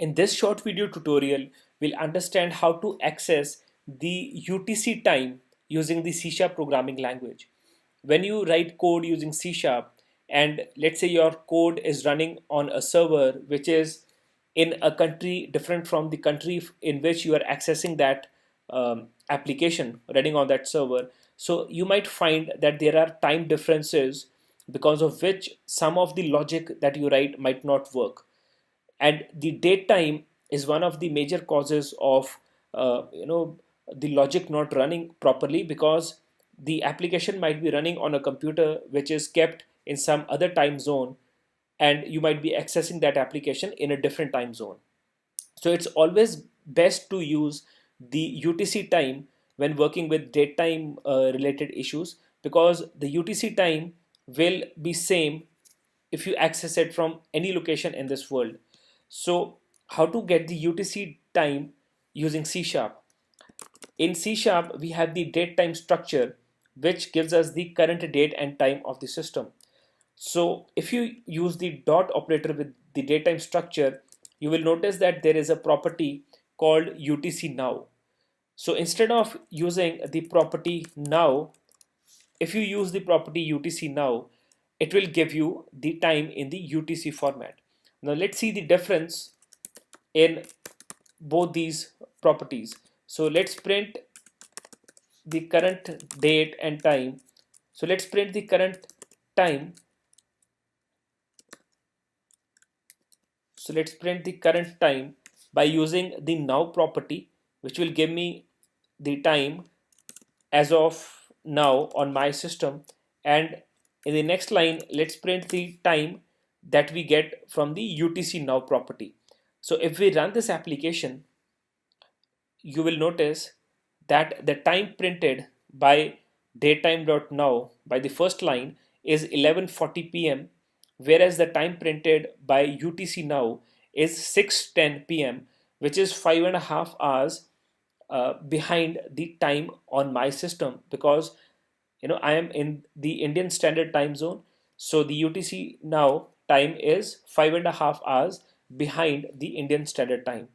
In this short video tutorial, we'll understand how to access the UTC time using the C# programming language. When you write code using C# and let's say your code is running on a server which is in a country different from the country in which you are accessing that application running on that server, so you might find that there are time differences because of which some of the logic that you write might not work, and the date time is one of the major causes of the logic not running properly, because the application might be running on a computer which is kept in some other time zone, and you might be accessing that application in a different time zone. So it's always best to use the UTC time when working with date time related issues, because the UTC time will be same if you access it from any location in this world. So how to get the UTC time using C#? In C#, we have the date time structure, which gives us the current date and time of the system. So if you use the dot operator with the date time structure, you will notice that there is a property called UTC now. So instead of using the property now, if you use the property UTC now, it will give you the time in the UTC format. Now let's see the difference in both these properties. So let's print the current date and time. So let's print the current time. So let's print the current time by using the now property, which will give me the time as of now on my system. And in the next line, let's print the time that we get from the UTC now property. So if we run this application, you will notice that the time printed by datetime.now by the first line is 11:40 p.m., whereas the time printed by UTC now is 6:10 p.m., which is 5.5 hours behind the time on my system, because I am in the Indian Standard Time Zone. So the UTC now time is 5.5 hours behind the Indian Standard Time.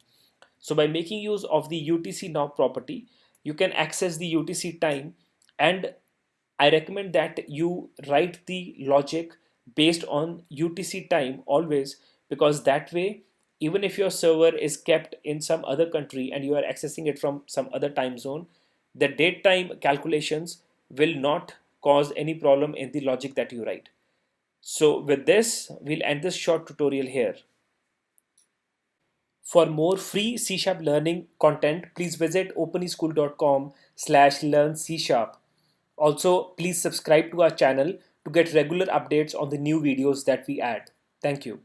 So by making use of the UTC now property, you can access the UTC time, and I recommend that you write the logic based on UTC time always, because that way, even if your server is kept in some other country and you are accessing it from some other time zone, the date time calculations will not cause any problem in the logic that you write. So with this, we'll end this short tutorial here. For more free C# learning content, please visit openeschool.com/learn C#. Also, please subscribe to our channel to get regular updates on the new videos that we add. Thank you.